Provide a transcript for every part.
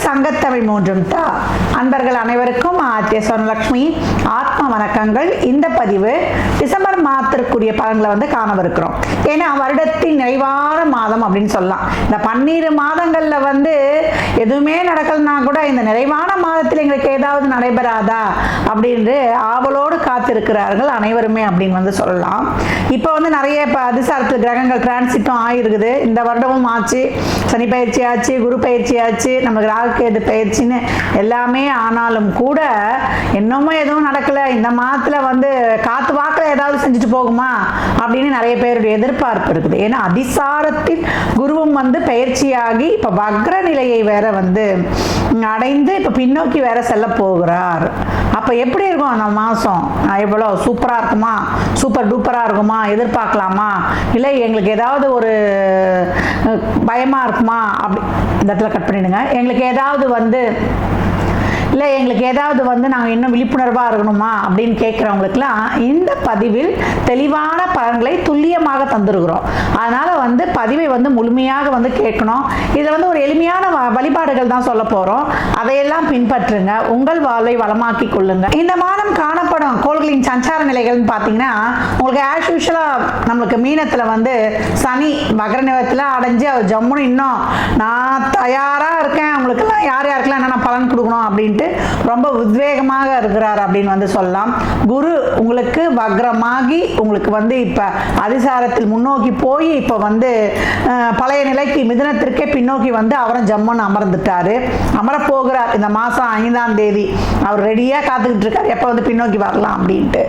சங்கத்தமிழ் மூன்றும் தா அன்பர்கள் அனைவருக்கும் ஆத்திய சொர்ணலட்சுமி ஆத்ம வணக்கங்கள். இந்த பதிவு டிசம்பர் மாதத்திற்குரிய பலன்களை காணவிருக்கிறோம். ஏன்னா வருடத்தின் நிறைவான மாதம் அப்படின்னு சொல்லலாம். இந்த 12 மாதங்கள்ல எதுவுமே நடக்கலனா கூட இந்த நிறைவான மாதத்தில் எங்களுக்கு ஏதாவது நடைபெறாதா அப்படின்னு ஆவலோடு காத்திருக்கிறார்கள் அனைவருமே அப்படின்னு சொல்லலாம். இப்போ நிறைய அதிசாரத்தில் கிரகங்கள் டிரான்சிட்டும் ஆயிருக்குது. இந்த வருடமும் ஆச்சு, சனி பயிற்சி ஆச்சு, குரு பயிற்சி ஆச்சு, நமக்கு ராகுகேது பயிற்சின்னு எல்லாமே. ஆனாலும் கூட இன்னமும் எதுவும் நடக்கல. இந்த மாதத்துல காத்து வாக்கில் ஏதாவது செஞ்சுட்டு போகுமா அப்படின்னு நிறைய பேருடைய எதிர்பார்ப்பு இருக்குது. ஏன்னா அதிசாரத்தில் குருவும் பயிற்சியாகி இப்ப வக்ர நிலையை வேற அடைந்து இப்ப பின்னோக்கி வேற செல்ல போகிறார். அப்ப எப்படி இருக்கும் அந்த மாசம்? எவ்வளவு சூப்பரா இருக்குமா, சூப்பர் டூப்பரா இருக்குமா, எதிர்பார்க்கலாமா, இல்லை எங்களுக்கு ஏதாவது ஒரு பயமா இருக்குமா? அப்படி இந்த இடத்துல கட் பண்ணிடுங்க. எங்களுக்கு ஏதாவது இல்லை எங்களுக்கு ஏதாவது நாங்கள் இன்னும் விழிப்புணர்வாக இருக்கணுமா அப்படின்னு கேட்குறவங்களுக்குலாம் இந்த பதிவில் தெளிவான பலன்களை துல்லியமாக தந்துருக்கிறோம். அதனால் பதிவை முழுமையாக கேட்கணும். இதில் ஒரு எளிமையான வழிபாடுகள் தான் சொல்ல போகிறோம். அதையெல்லாம் பின்பற்றுங்க, உங்கள் வாழ்வை வளமாக்கி கொள்ளுங்க. இந்த மாதம் காணப்படும் கோள்களின் சஞ்சார நிலைகள்னு பார்த்தீங்கன்னா, உங்களுக்கு ஆஸ் யூஷுவலாக நம்மளுக்கு மீனத்தில் சனி வக்ர நிவத்தில் அடைஞ்சு அவர் ஜம்முன்னு இன்னும் நான் தயாராக இருக்கேன், உங்களுக்கெல்லாம் யார் யாருக்கெல்லாம் என்னென்ன பலன் கொடுக்கணும் அப்படின்ட்டு ரொம்ப உத்வேகமாக இருக்கிறார் அப்படின்னு சொல்லலாம். குரு உங்களுக்கு வக்ரமாகி உங்களுக்கு இப்ப அதிசாரத்தில் முன்னோக்கி போய் இப்ப பழைய நிலைக்கு மிதுனத்திற்கே பின்னோக்கி அவரும் ஜம்முன்னு அமர்ந்துட்டாரு, அமரப்போகிறார். இந்த மாசம் 5ஆம் தேதி அவர் ரெடியா காத்துக்கிட்டு இருக்காரு, எப்ப பின்னோக்கி வரலாம் அப்படின்ட்டு.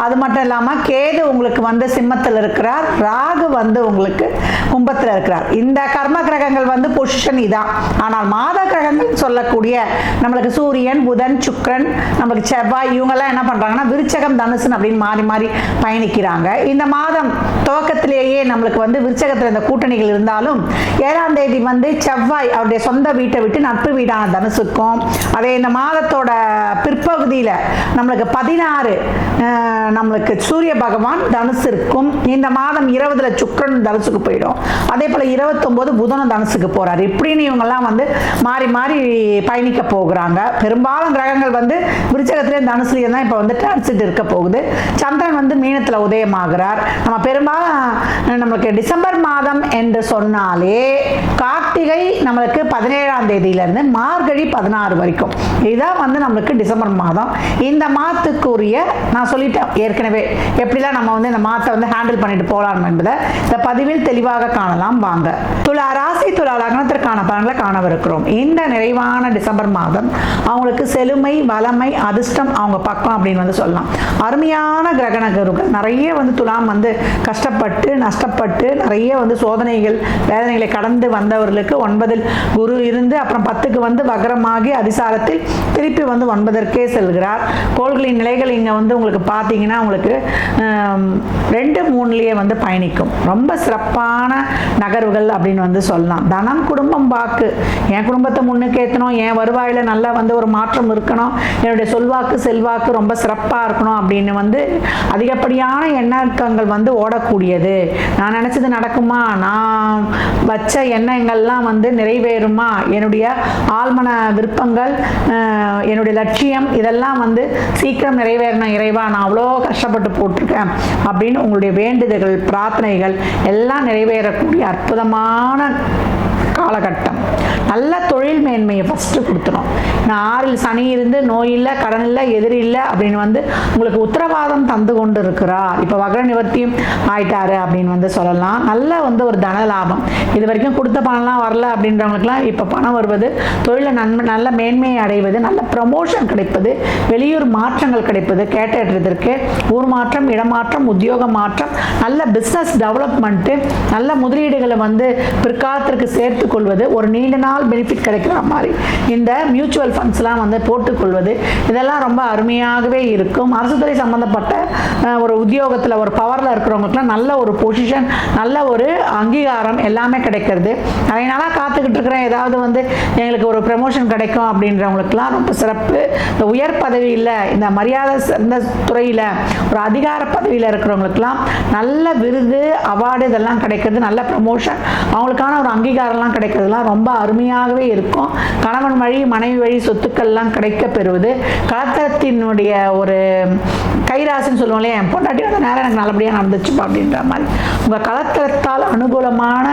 அது மட்டும் இல்லாம கேது உங்களுக்கு சிம்மத்தில் இருக்கிறார், ராகு உங்களுக்கு கும்பத்தில் இருக்கிறார். இந்த கர்ம கிரகங்கள் பொசிஷன் இதான். ஆனால் மாத கிரகங்கள் சொல்லக்கூடிய நம்மளுக்கு சூரியன், புதன், சுக்கிரன், நமக்கு செவ்வாய், இவங்கெல்லாம் என்ன பண்றாங்கன்னா விருச்சகம், தனுசு அப்படின்னு மாறி மாறி பயணிக்கிறாங்க. இந்த மாதம் துவக்கத்திலேயே நம்மளுக்கு விருச்சகத்தில் இந்த கூட்டணிகள் இருந்தாலும் 7ஆம் தேதி செவ்வாய் அவருடைய சொந்த வீட்டை விட்டு நட்பு வீடான தனுசுக்கும், அதே இந்த மாதத்தோட பிற்பகுதியில் நம்மளுக்கு 16 நம்மளுக்கு சூரிய பகவான் தனுசிற்கும், இந்த மாதம் 20 சுக்கிரன் தனுசுக்கு போயிடும். அதே போல 29 புதனும் தனுசுக்கு போறாரு. இப்படின்னு இவங்கெல்லாம் மாறி மாறி பயணிக்க போகிறாங்க. பெரும்பாலும் கிரகங்கள் விருச்சகத்திலே தனுசுலேயே தான் இப்போ டிரான்சிட் இருக்க போகுது. சந்திரன் மீனத்தில் உதயமாகிறார். நம்ம பெரும்பாலும் நம்மளுக்கு டிசம்பர் மாதம் என்று சொன்னாலே கார்த்திகை நம்மளுக்கு 17ஆம் தேதியிலிருந்து மார்கழி 16 வரைக்கும் இதுதான் நம்மளுக்கு டிசம்பர் மாதம். இந்த மாதத்துக்குரிய நான் சொல்லிட்டேன் ஏற்கனவே எப்படிலாம் நம்ம இந்த மாதத்தை ஹேண்டில் பண்ணிட்டு போகலாம் என்பதை இந்த பதிவில் தெளிவாக காணலாம். வாங்க. துலா ராசி, துலா லக்னத்திற்கான பலன்களை காணவிருக்கிறோம். இந்த நிறைவான டிசம்பர் மாதம் அவங்களுக்கு செழுமை, வளமை, அதிர்ஷ்டம் அவங்க பக்கம் அப்படின்னு சொல்லலாம். அருமையான கிரகண குருக்கள் நிறைய துலாம் கஷ்டப்பட்டு நஷ்டப்பட்டு நிறைய சோதனைகள் வேதனைகளை கடந்து வந்தவர்களுக்கு 9 குரு இருந்து அப்புறம் 10க்கு வக்ரமாகி அதிசாரத்தில் திருப்பி 9ற்கே செல்கிறார். கோள்களின் நிலைகள் இங்க உங்களுக்கு பார்த்தீங்கன்னா உங்களுக்கு 2, 3லயே பயணிக்கும். ரொம்ப சிறப்பான நகர்வுகள் அப்படின்னு சொல்லலாம். தனம், குடும்பம், வாக்கு, என் குடும்பத்தை முன்னுக்கு ஏற்றணும், என் வருவாயில நல்லா ஒரு மாற்றம் இருக்கணும், என்னுடைய சொல்வாக்கு செல்வாக்கு ரொம்ப சிறப்பா இருக்கணும் அப்படின்னு அதிகப்படியான எண்ணங்கள் ஓடக்கூடியது. நான் நினைச்சது நடக்குமா, நான் வச்ச எண்ணங்கள்லாம் நிறைவேறுமா, என்னுடைய ஆழ்மன விருப்பங்கள், என்னுடைய லட்சியம் இதெல்லாம் சீக்கிரம் நிறைவேறணும் இறைவா, நான் அவ்வளோ கஷ்டப்பட்டு போட்டிருக்கேன் அப்படின்னு உங்களுடைய வேண்டுதல்கள், பிரார்த்தனைகள் எல்லாம் நிறைவேறக்கூடிய அற்புதமான காலகட்டம். நல்ல தொழில் மேன்மையை ஃபஸ்ட்டு கொடுத்துரும். நான் 6ல் சனி இருந்து நோய் இல்லை, கடன் இல்லை, எதிரி இல்லை அப்படின்னு உங்களுக்கு உத்தரவாதம் தந்து கொண்டு இருக்கிறார். இப்போ வக்ர நிவர்த்தியும் ஆயிட்டாரு அப்படின்னு சொல்லலாம். நல்ல ஒரு தன லாபம். இது வரைக்கும் கொடுத்த பணம்லாம் வரல அப்படின்றவங்களுக்குலாம் இப்போ பணம் வருவது, தொழிலில் நல்ல மேன்மையை அடைவது, நல்ல ப்ரமோஷன் கிடைப்பது, வெளியூர் மாற்றங்கள் கிடைப்பது, கேட்ட இடத்திற்கு ஊர் மாற்றம், இடமாற்றம், உத்தியோக மாற்றம், நல்ல பிஸ்னஸ் டெவலப்மெண்ட்டு, நல்ல முதலீடுகளை பிற்காலத்திற்கு சேர்த்து கொள்வது, ஒரு நீண்ட நாள் பெனிஃபிட் கிடைக்கிற மாதிரி இந்த மியூச்சுவல் ஃபண்ட்ஸ்லாம் போட்டுக்கொள்வது, இதெல்லாம் ரொம்ப அருமையாகவே இருக்கும். அரசு துறை சம்பந்தப்பட்ட ஒரு உத்தியோகத்தில் ஒரு பவரில் இருக்கிறவங்களுக்குலாம் நல்ல ஒரு பொசிஷன், நல்ல ஒரு அங்கீகாரம் எல்லாமே கிடைக்கிறது. அதனால காத்துக்கிட்டு இருக்கிறேன் ஏதாவது எங்களுக்கு ஒரு ப்ரமோஷன் கிடைக்கும் அப்படின்றவங்களுக்குலாம் ரொம்ப சிறப்பு. இந்த உயர் பதவி இல்லை, இந்த மரியாதை இந்த துறையில் ஒரு அதிகார பதவியில் இருக்கிறவங்களுக்குலாம் நல்ல விருது, அவார்டு இதெல்லாம் கிடைக்கிறது, நல்ல ப்ரமோஷன், அவங்களுக்கான ஒரு அங்கீகாரம்லாம் கிடைக்கிறதுலாம் ரொம்ப அருமையாக அருமையாகவே இருக்கும். கணவன் வழி மனைவி வழி சொத்துக்கள்லாம் கிடைக்க பெறுவது, கலத்திரத்தினுடைய ஒரு கைராசின்னு சொல்லுவோம் இல்லையா, என் பொண்டாட்டி அந்த நேரம் எனக்கு நல்லபடியாக நடந்துச்சுப்பா அப்படின்ற மாதிரி உங்கள் கலத்திரத்தால் அனுகூலமான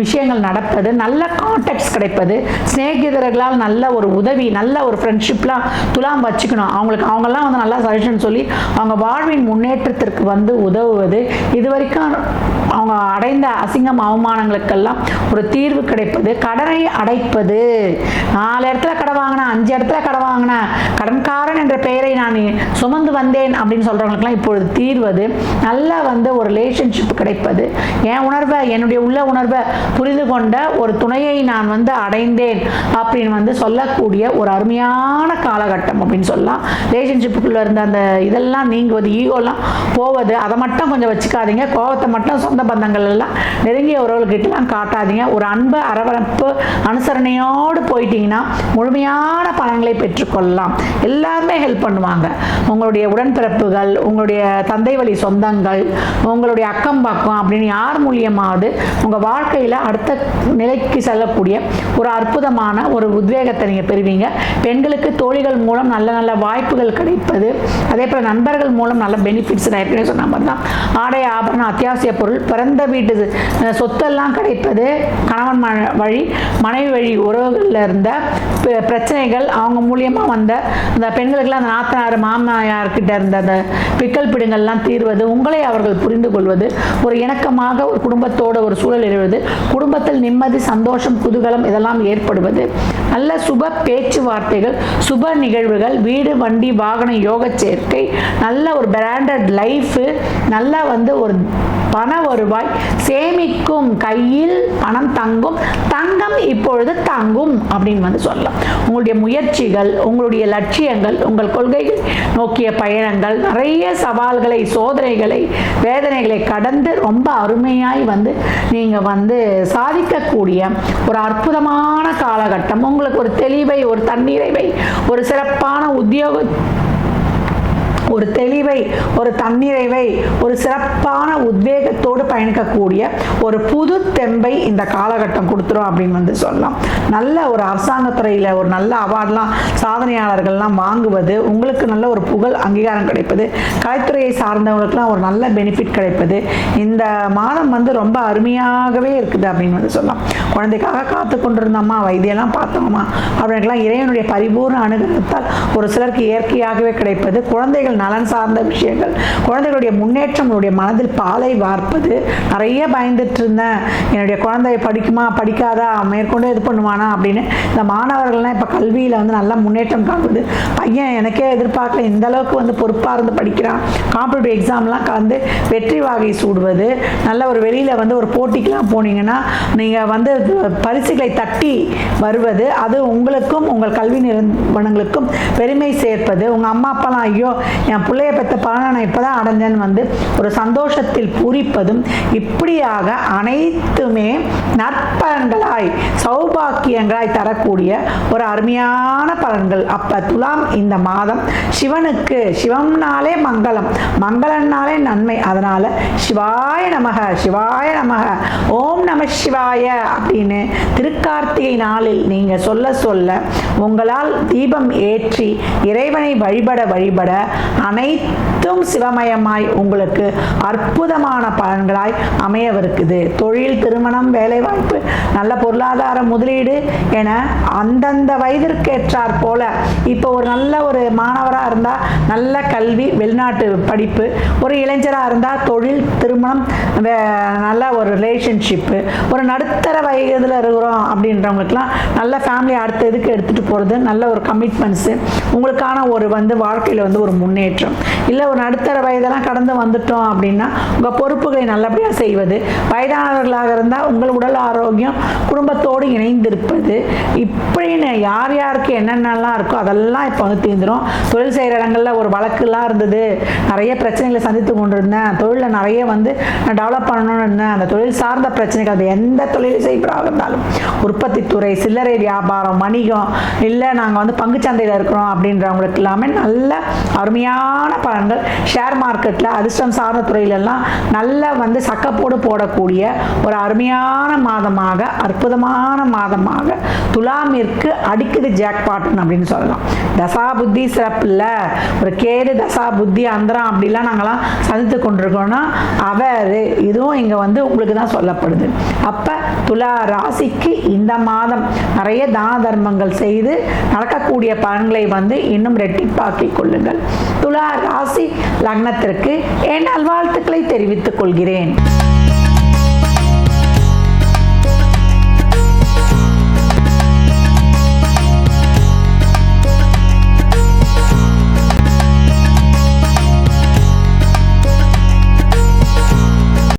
விஷயங்கள் நடப்பது, நல்ல கான்டாக்ட்ஸ் கிடைப்பது, சிநேகிதர்களால் நல்ல ஒரு உதவி, நல்ல ஒரு ஃப்ரெண்ட்ஷிப்லாம் துலாம் வச்சுக்கணும். அவங்கெல்லாம் வந்து நல்லா சஜஷன் சொல்லி அவங்க வாழ்வின் முன்னேற்றத்திற்கு வந்து உதவுவது, இது வரைக்கும் அவங்க அடைந்த அசிங்கம் அவமானங்களுக்கெல்லாம் ஒரு தீர்வு கிடைப்பது, கடனை அடைப்பது. 4 இடத்துல கடை வாங்கினேன், 5 இடத்துல கடை வாங்கினேன், கடன்காரன் என்ற பெயரை நான் சுமந்து வந்தேன் அப்படின்னு சொல்றவங்களுக்கெல்லாம் இப்பொழுது தீர்வது, நல்லா வந்து ஒரு ரிலேஷன்ஷிப் கிடைப்பது, என் உணர்வை என்னுடைய உள்ள உணர்வை புரிந்து கொண்ட ஒரு துணையை நான் வந்து அடைந்தேன் அப்படின்னு வந்து சொல்லக்கூடிய ஒரு அருமையான காலகட்டம் அப்படின்னு சொல்லலாம். ரிலேஷன்ஷிப்புக்குள்ள இருந்த அந்த இதெல்லாம் நீங்குவது, ஈகோலாம் போவது, அதை மட்டும் கொஞ்சம் வச்சுக்காதீங்க. கோபத்தை மட்டும் சொந்த பந்தங்கள் எல்லாம் நெருங்கிய உறவுகிட்டலாம் காட்டாதீங்க. ஒரு அன்பு அரவணைப்பு அனுசரணையோடு போயிட்டீங்கன்னா முழுமையான பலன்களை பெற்றுக்கொள்ளலாம். எல்லாருமே ஹெல்ப் பண்ணுவாங்க. உங்களுடைய உடன்பிறப்புகள், உங்களுடைய தந்தை வழி சொந்தங்கள், உங்களுடைய அக்கம் பக்கம் அப்படின்னு யார் மூலியமாவது உங்கள் வாழ்க்கையில் அடுத்த நிலைக்கு செல்லக்கூடிய ஒரு அற்புதமான ஒரு உத்வேகத்தை நீங்கள் பெறுவீங்க. பெண்களுக்கு தோழிகள் மூலம் நல்ல நல்ல வாய்ப்புகள் கிடைப்பது, அதே போல் நண்பர்கள் மூலம் நல்ல பெனிஃபிட்ஸ், நான் ஏற்கனவே சொன்ன மாதிரி தான் ஆடை ஆபரணம் அத்தியாவசிய பொருள், பிறந்த வீட்டு சொத்தெல்லாம் கிடைப்பது, கணவன் வழி மனைவி வழி உறவுகளில் இருந்த பிரச்சனைகள், அவங்க மூலியமாக வந்த அந்த பெண்களுக்கெல்லாம் அந்த நாத்தனார் மாமனார்கிட்ட இருந்த அந்த பிக்கல் பிடுங்கள்லாம் தீர்வது, உங்களை அவர்கள் புரிந்து கொள்வது, ஒரு இணக்கமாக ஒரு குடும்பத்தோட ஒரு சூழல் எழுவது, குடும்பத்தில் நிம்மதி சந்தோஷம் குதூகலம் இதெல்லாம் ஏற்படுவது, நல்ல சுப பேச்சுவார்த்தைகள், சுப நிகழ்வுகள், வீடு வண்டி வாகன யோக சேர்க்கை, நல்ல ஒரு பிராண்டட் லைஃப், நல்லா வந்து ஒரு பண வருவாய் சேமிக்கும், கையில் பணம் தங்கும், தங்கம் இப்பொழுது தங்கும் அப்படின்னு வந்து சொல்லலாம். உங்களுடைய முயற்சிகள், உங்களுடைய லட்சியங்கள், உங்கள் கொள்கைகள் நோக்கிய பயணங்கள் நிறைய சவால்களை, சோதனைகளை, வேதனைகளை கடந்து ரொம்ப அருமையாய் வந்து நீங்க வந்து சாதிக்கக்கூடிய ஒரு அற்புதமான காலகட்டம். உங்களுக்கு ஒரு தெளிவை, ஒரு தன்னிறைவை, ஒரு சிறப்பான ஒரு தெளிவை, ஒரு தன்னிறைவை, ஒரு சிறப்பான உத்வேகத்தோடு பயணிக்கக்கூடிய ஒரு புது தெம்பை இந்த காலகட்டம் கொடுத்துரும் அப்படின்னு வந்து சொல்லலாம். நல்ல ஒரு அரசாங்கத்துறையில் ஒரு நல்ல அவார்ட்லாம் சாதனையாளர்கள்லாம் வாங்குவது, உங்களுக்கு நல்ல ஒரு புகழ் அங்கீகாரம் கிடைப்பது, கலைத்துறையை சார்ந்தவங்களுக்குலாம் ஒரு நல்ல பெனிஃபிட் கிடைப்பது, இந்த மாதம் வந்து ரொம்ப அருமையாகவே இருக்குது அப்படின்னு வந்து சொல்லலாம். குழந்தைக்காக காத்து கொண்டிருந்தோம்மா, வைத்தியெல்லாம் பார்த்தோம்மா அப்படின்லாம் இறைவனுடைய பரிபூர்ண அனுகிரகத்தால் ஒரு சிலருக்கு இயற்கையாகவே கிடைப்பது, குழந்தைகள் நலன் சார்ந்த விஷயங்கள், குழந்தைகளுடைய முன்னேற்றம், மனதில் பாலை வார்ப்பது. நிறைய பயந்துட்டு இருந்தேன், என்னுடைய குழந்தை படிக்குமா படிக்காதா, மேற்கொண்டு இது பண்ணுவானா அப்படின்னு. இந்த மாணவர்கள்லாம் இப்போ கல்வியில் வந்து நல்ல முன்னேற்றம் காண்பது. பையன் எனக்கே எதிர்பார்க்கல இந்த அளவுக்கு வந்து பொறுப்பாக இருந்து படிக்கிறான், காம்படிட்டிவ் எக்ஸாம்லாம் கலந்து வெற்றி வாகை சூடுவது, நல்ல ஒரு வெளியில் வந்து ஒரு போட்டிக்கெலாம் போனீங்கன்னா நீங்கள் வந்து பரிசுகளை தட்டி வருவது, அது உங்களுக்கும் உங்கள் கல்வி நிறுவனங்களுக்கும் பெருமை சேர்ப்பது. உங்கள் அம்மா அப்பாலாம் ஐயோ என் பிள்ளைய பெற்ற பலனை நான் இப்போதான் அடைஞ்சேன்னு வந்து ஒரு சந்தோஷத்தில் பூரிப்பதும், இப்படியாக அனைத்துமே நற்பலன்களாய் சௌபாக்கியங்களாய் தரக்கூடிய ஒரு அருமையான பலன்கள். அப்ப துலாம் இந்த மாதம் சிவனுக்கு, சிவம்னாலே மங்களம், மங்களம்னாலே நன்மை, அதனால சிவாய நமக, சிவாய நமக, ஓம் நம சிவாய அப்படின்னு திருக்கார்த்திகை நாளில் நீங்க சொல்ல சொல்ல உங்களால் தீபம் ஏற்றி இறைவனை வழிபட வழிபட அனைத்தும் சிவமயமாய் உங்களுக்கு அற்புதமான பலன்களாய் அமையவிருக்குது. தொழில், திருமணம், வேலைவாய்ப்பு, நல்ல பொருளாதார முதலீடு என அந்தந்த வயதிற்கேற்றாற் போல இப்போ ஒரு நல்ல ஒரு மாணவராக இருந்தால் நல்ல கல்வி, வெளிநாட்டு படிப்பு, ஒரு இளைஞராக இருந்தால் தொழில், திருமணம், நல்ல ஒரு ரிலேஷன்ஷிப்பு, ஒரு நடுத்தர வயதில் இருக்கிறோம் அப்படின்றவங்களுக்குலாம் நல்ல ஃபேமிலி அடுத்த இதுக்கு எடுத்துகிட்டு போகிறது, நல்ல ஒரு கமிட்மெண்ட்ஸு, உங்களுக்கான ஒரு வந்து வாழ்க்கையில் வந்து ஒரு முன்னேற்றம். இல்லை ஒரு நடுத்தர வயதெல்லாம் கடந்து வந்துட்டோம் அப்படின்னா உங்கள் பொறுப்புகளை நல்லபடியாக செய்வது, வயதானவர்களாக இருந்தால் உங்கள் உடல் ஆரோக்கியம், குடும்பத்தோடு இணைந்திருப்பது, இப்படின்னு யார் யாருக்கு என்னென்னலாம் இருக்கோ அதெல்லாம் இப்போ வந்து தீர்ந்துடும். தொழில் செய்கிற இடங்களில் ஒரு வழக்குலாம் இருந்தது, நிறைய பிரச்சனைகளை சந்தித்து கொண்டிருந்தேன், தொழிலில் நிறைய வந்து நான் டெவலப் பண்ணணும்னு இருந்தேன், அந்த தொழில் சார்ந்த பிரச்சனைகள், அது எந்த தொழில் செய்கிறதாக இருந்தாலும், உற்பத்தி துறை, சில்லறை வியாபாரம், வணிகம், இல்லை நாங்கள் வந்து பங்குச்சந்தையில் இருக்கிறோம் அப்படின்றவங்களுக்கு எல்லாமே நல்ல அருமையான அருமையான பலன்கள். ஷேர் மார்க்கெட்டில் அதிர்ஷ்டம் சார்ந்த துறையிலெல்லாம் நல்ல வந்து சக்கப்போடு போடக்கூடிய ஒரு அருமையான மாதமாக, அற்புதமான மாதமாக துலாமிற்கு அடிக்குது ஜாக்பாட் அப்படின்னு சொல்லலாம். தசா புத்தி சிறப்பு இல்லை, ஒரு கேது தசா புத்தி அந்தரம் அப்படிலாம் நாங்களாம் சந்தித்து கொண்டிருக்கோம்னா அவர் இதுவும் இங்கே வந்து உங்களுக்கு தான் சொல்லப்படுது. அப்போ துலா ராசிக்கு இந்த மாதம் நிறைய தான தர்மங்கள் செய்து நடக்கக்கூடிய பலன்களை வந்து இன்னும் ரெட்டிப்பாக்கிக் கொள்ளுங்கள். துலா ராசி லக்னத்திற்கு என் நல்வாழ்த்துக்களை தெரிவித்துக் கொள்கிறேன்.